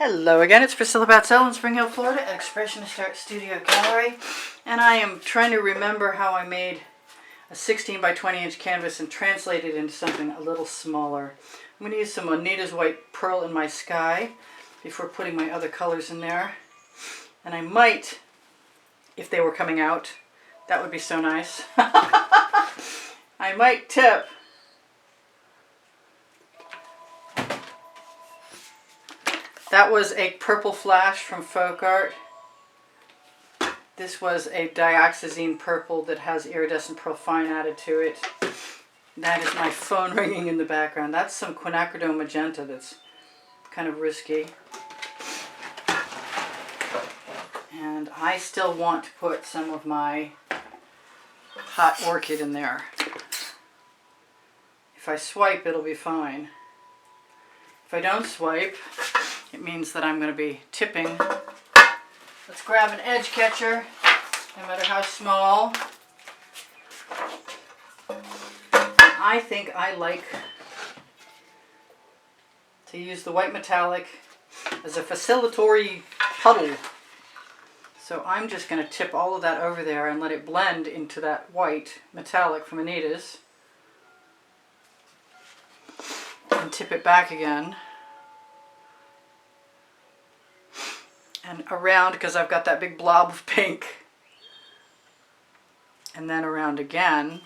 Hello again, it's Priscilla Batzell in Spring Hill, Florida at Expressionist Art Studio Gallery, and I am trying to remember how I made a 16 by 20 inch canvas and translate it into something a little smaller. I'm going to use some Anita's White Pearl in my sky before putting my other colors in there, and I might, if they were coming out, that would be so nice, I might tip that was a purple flash from Folk Art. This was a dioxazine purple that has iridescent pearl fine added to it. That is my phone ringing in the background. That's some quinacridone magenta that's kind of risky. And I still want to put some of my hot orchid in there. If I swipe, it'll be fine. If I don't swipe, it means that I'm going to be tipping. Let's grab an edge catcher, no matter how small. I think I like to use the white metallic as a facilitatory puddle. So I'm just going to tip all of that over there and let it blend into that white metallic from Anita's. And tip it back again. And around, because I've got that big blob of pink. And then around again.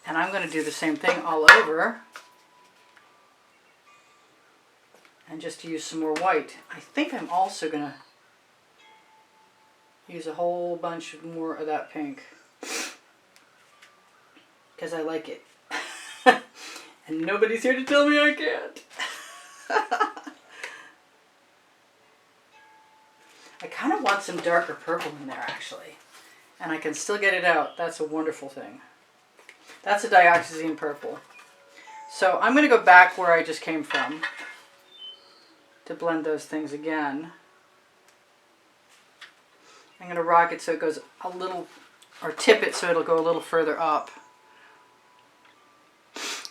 And I'm going to do the same thing all over. And just use some more white. I think I'm also going to use a whole bunch more of that pink. Because I like it. And nobody's here to tell me I can't. I kind of want some darker purple in there, actually. And I can still get it out. That's a wonderful thing. That's a dioxazine purple. So I'm going to go back where I just came from to blend those things again. I'm going to rock it so it goes a little, or tip it so it'll go a little further up.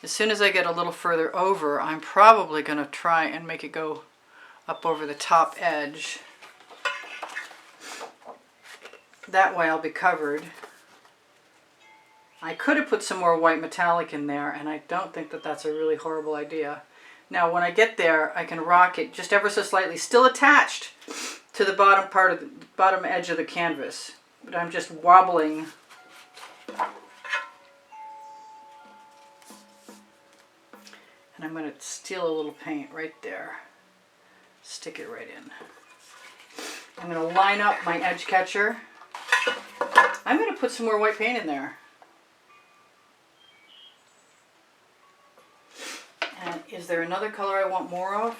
As soon as I get a little further over, I'm probably going to try and make it go up over the top edge. That way I'll be covered. I could have put some more white metallic in there, and I don't think that that's a really horrible idea. Now when I get there, I can rock it just ever so slightly, still attached to the bottom part of the bottom edge of the canvas. But I'm just wobbling. And I'm going to steal a little paint right there. Stick it right in. I'm going to line up my edge catcher. I'm going to put some more white paint in there. And is there another color I want more of?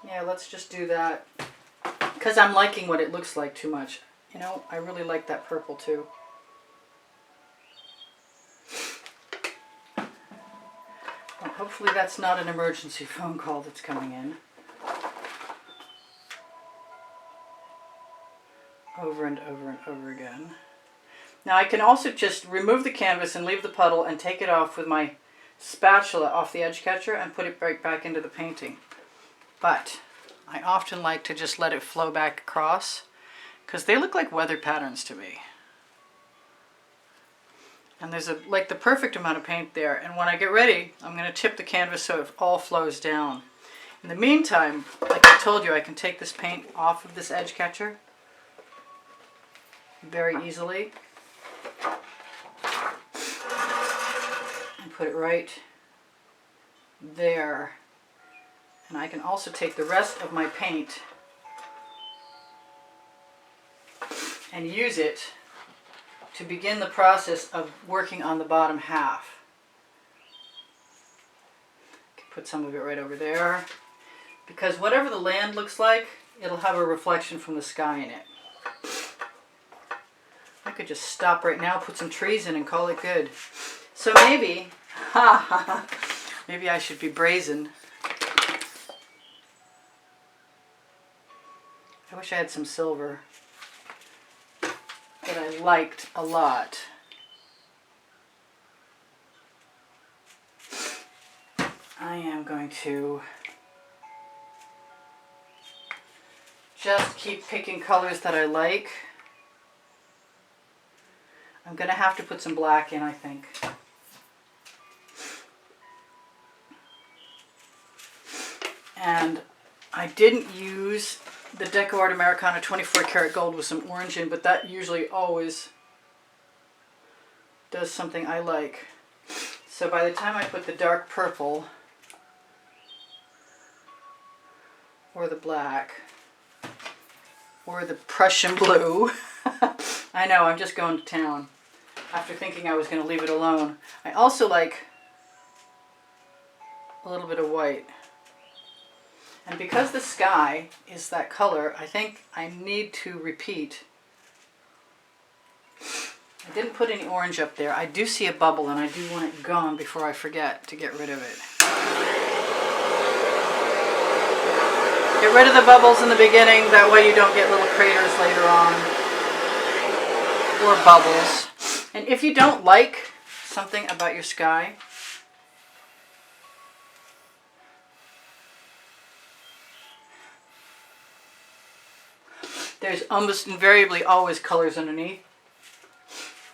Yeah, let's just do that. Because I'm liking what it looks like too much. You know, I really like that purple too. Well, hopefully that's not an emergency phone call that's coming in. Over and over and over again. Now I can also just remove the canvas and leave the puddle and take it off with my spatula off the edge catcher and put it right back into the painting. But I often like to just let it flow back across because they look like weather patterns to me. And there's like the perfect amount of paint there. And when I get ready, I'm going to tip the canvas so it all flows down. In the meantime, like I told you, I can take this paint off of this edge catcher very easily and put it right there. And I can also take the rest of my paint and use it to begin the process of working on the bottom half. I can put some of it right over there because whatever the land looks like, it'll have a reflection from the sky in it. I could just stop right now, put some trees in and call it good. So maybe, maybe I should be brazen. I wish I had some silver that I liked a lot. I am going to just keep picking colors that I like. I'm going to have to put some black in, I think. And I didn't use the Deco Art Americana 24 karat gold with some orange in, but that usually always does something I like. So by the time I put the dark purple or the black or the Prussian blue, I know, I'm just going to town after thinking I was going to leave it alone. I also like a little bit of white. And because the sky is that color, I think I need to repeat. I didn't put any orange up there. I do see a bubble and I do want it gone before I forget to get rid of it. Get rid of the bubbles in the beginning, that way you don't get little craters later on. Or bubbles. And if you don't like something about your sky, there's almost invariably always colors underneath.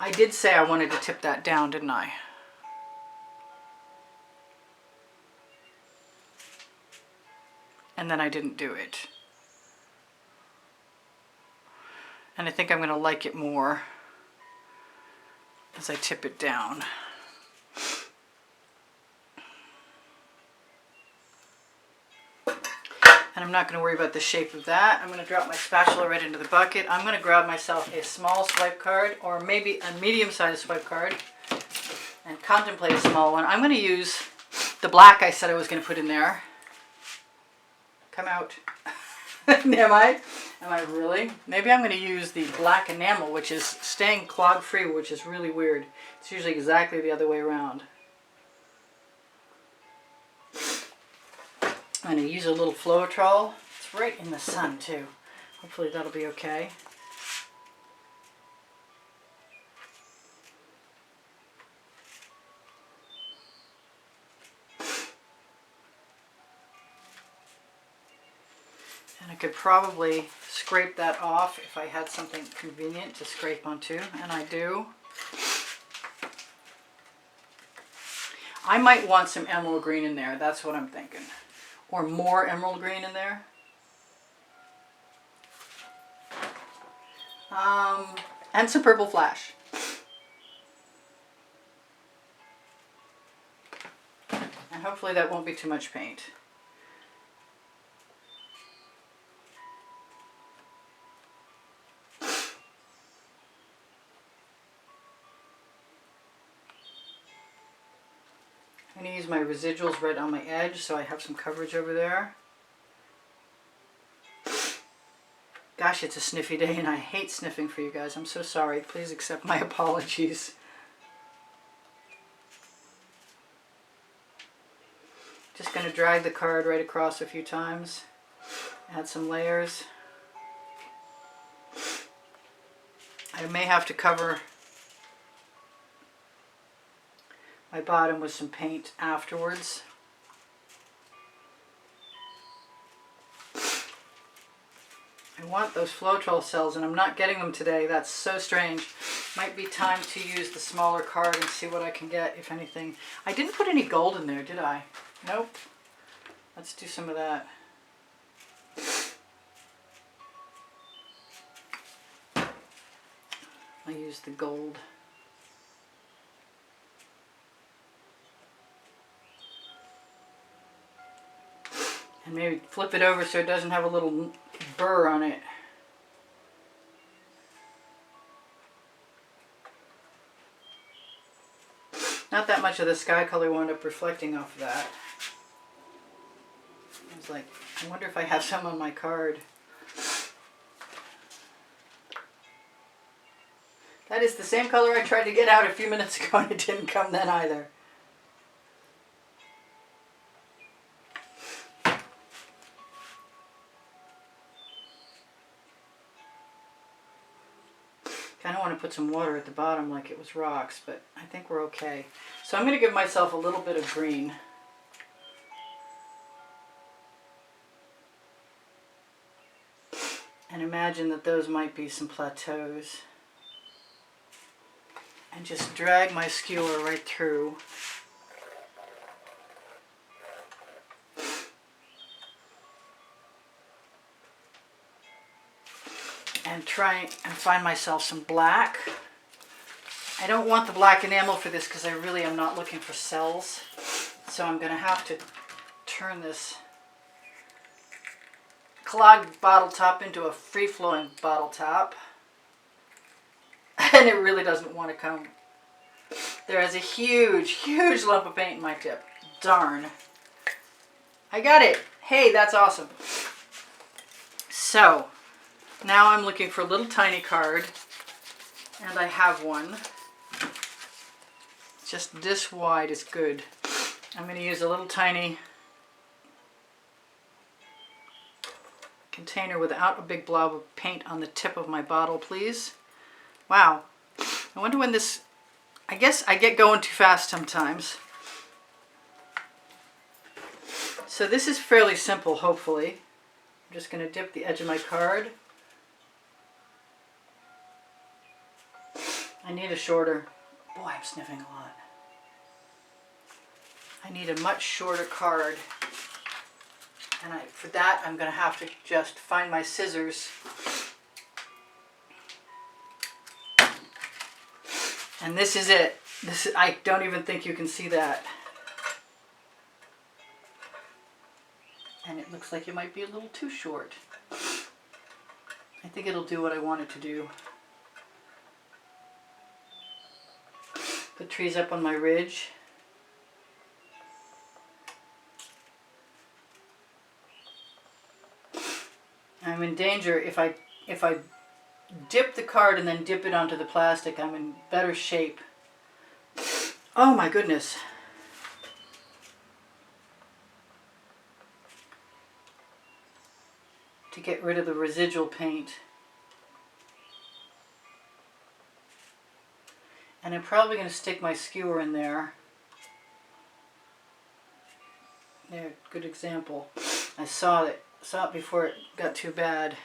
I did say I wanted to tip that down, didn't I? And then I didn't do it. And I think I'm going to like it more as I tip it down. And I'm not going to worry about the shape of that. I'm going to drop my spatula right into the bucket. I'm going to grab myself a small swipe card or maybe a medium-sized swipe card and contemplate a small one. I'm going to use the black I said I was going to put in there. Come out. Am I really? Maybe I'm going to use the black enamel, which is staying clog-free, which is really weird. It's usually exactly the other way around. I'm going to use a little Floetrol. It's right in the sun too. Hopefully that'll be okay. And I could probably scrape that off if I had something convenient to scrape onto, and I do. I might want some emerald green in there, that's what I'm thinking. Or more emerald green in there. And some purple flash. And hopefully that won't be too much paint. I'm going to use my residuals right on my edge so I have some coverage over there. Gosh, it's a sniffy day and I hate sniffing for you guys. I'm so sorry. Please accept my apologies. Just going to drag the card right across a few times. Add some layers. I may have to cover my bottom with some paint afterwards. I want those Floetrol cells and I'm not getting them today. That's so strange. Might be time to use the smaller card and see what I can get, if anything. I didn't put any gold in there, did I? Nope. Let's do some of that. I use the gold. And maybe flip it over so it doesn't have a little burr on it. Not that much of the sky color wound up reflecting off of that. I was like, I wonder if I have some on my card. That is the same color I tried to get out a few minutes ago and it didn't come then either. Kind of want to put some water at the bottom like it was rocks, but I think we're okay. So I'm going to give myself a little bit of green. and imagine that those might be some plateaus. And just drag my skewer right through. And try and find myself some black. I don't want the black enamel for this because I really am not looking for cells. So I'm going to have to turn this clogged bottle top into a free-flowing bottle top. And it really doesn't want to come. There is a huge, huge lump of paint in my tip. Darn. I got it. Hey, that's awesome. So, now I'm looking for a little tiny card. And I have one. Just this wide is good. I'm going to use a little tiny container without a big blob of paint on the tip of my bottle, please. Wow. I wonder when this... I guess I get going too fast sometimes. So this is fairly simple, hopefully. I'm just going to dip the edge of my card. I need a shorter... Boy, I'm sniffing a lot. I need a much shorter card. And for that, I'm going to have to just find my scissors. And this is it. I don't even think you can see that. And it looks like it might be a little too short. I think it'll do what I want it to do. Put trees up on my ridge. I'm in danger if I dip the card and then dip it onto the plastic. I'm in better shape. Oh my goodness. To get rid of the residual paint. And I'm probably going to stick my skewer in there. There, good example. I saw it before it got too bad.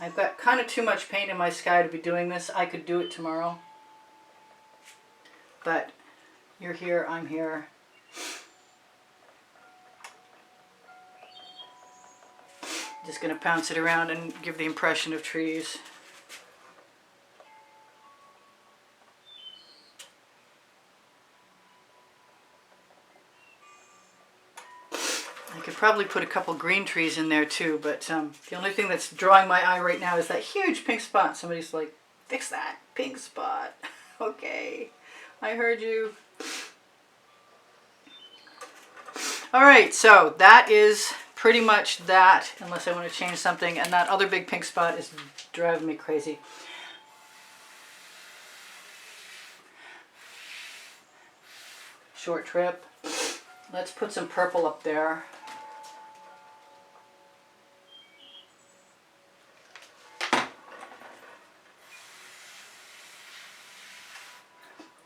I've got kind of too much paint in my sky to be doing this. I could do it tomorrow. But you're here, I'm here. Just going to pounce it around and give the impression of trees. I could probably put a couple green trees in there too, but the only thing that's drawing my eye right now is that huge pink spot. Somebody's like, fix that pink spot. Okay, I heard you. All right, so that is pretty much that, unless I want to change something, and that other big pink spot is driving me crazy. Short trip. Let's put some purple up there.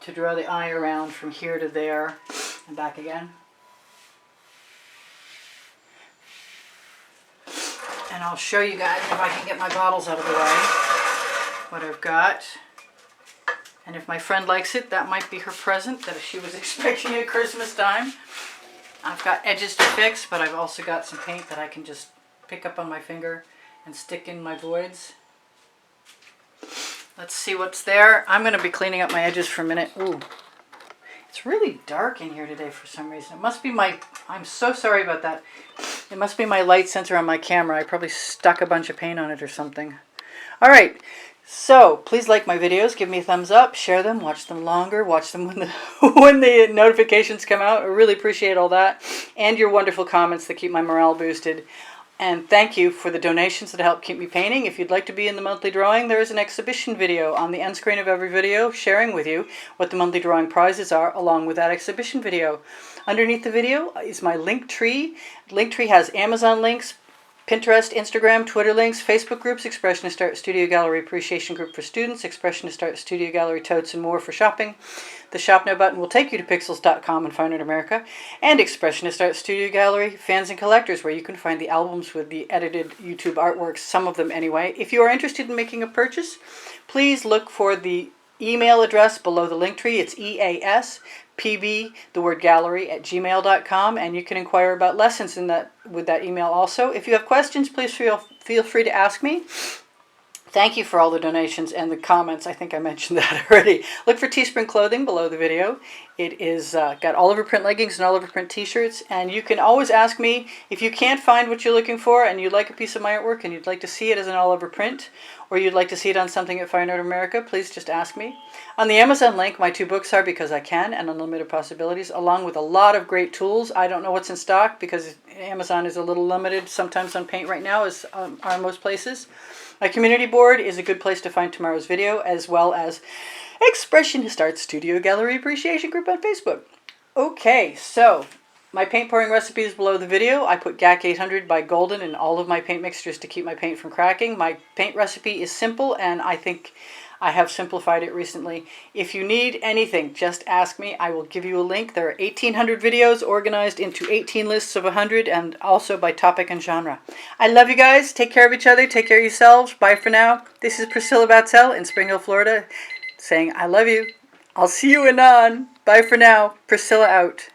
To draw the eye around from here to there and back again. And I'll show you guys if I can get my bottles out of the way, what I've got. And if my friend likes it, that might be her present that she was expecting at Christmas time. I've got edges to fix, but I've also got some paint that I can just pick up on my finger and stick in my voids. Let's see what's there. I'm going to be cleaning up my edges for a minute. Ooh, it's really dark in here today for some reason. It must be my, I'm so sorry about that. It must be my light sensor on my camera. I probably stuck a bunch of paint on it or something. All right, so please like my videos. Give me a thumbs up. Share them. Watch them longer. Watch them when the, when the notifications come out. I really appreciate all that. And your wonderful comments that keep my morale boosted. And thank you for the donations that help keep me painting. If you'd like to be in the monthly drawing, there is an exhibition video on the end screen of every video sharing with you what the monthly drawing prizes are along with that exhibition video. Underneath the video is my Linktree. Linktree has Amazon links, Pinterest, Instagram, Twitter links, Facebook groups, Expressionist Art Studio Gallery Appreciation Group for students, Expressionist Art Studio Gallery totes and more for shopping. The Shop Now button will take you to pixels.com and Fine Art America, and Expressionist Art Studio Gallery Fans and Collectors, where you can find the albums with the edited YouTube artworks, some of them anyway. If you are interested in making a purchase, please look for the email address below the link tree. It's easpb, the word gallery, at gmail.com, and you can inquire about lessons with that email also. If you have questions, please feel free to ask me. Thank you for all the donations and the comments. I think I mentioned that already. Look for Teespring Clothing below the video. It is got all over print leggings and all over print t-shirts. And you can always ask me if you can't find what you're looking for and you'd like a piece of my artwork and you'd like to see it as an all over print, or you'd like to see it on something at Fine Art America, please just ask me. On the Amazon link, my 2 books are Because I Can and Unlimited Possibilities, along with a lot of great tools. I don't know what's in stock because Amazon is a little limited sometimes on paint right now, as are most places. My community board is a good place to find tomorrow's video, as well as Expressionist Art Studio Gallery Appreciation Group on Facebook. Okay, so my paint pouring recipe is below the video. I put GAC 800 by Golden in all of my paint mixtures to keep my paint from cracking. My paint recipe is simple, and I think I have simplified it recently. If you need anything, just ask me. I will give you a link. There are 1,800 videos organized into 18 lists of 100 and also by topic and genre. I love you guys. Take care of each other. Take care of yourselves. Bye for now. This is Priscilla Batzell in Spring Hill, Florida, saying I love you. I'll see you anon. Bye for now. Priscilla out.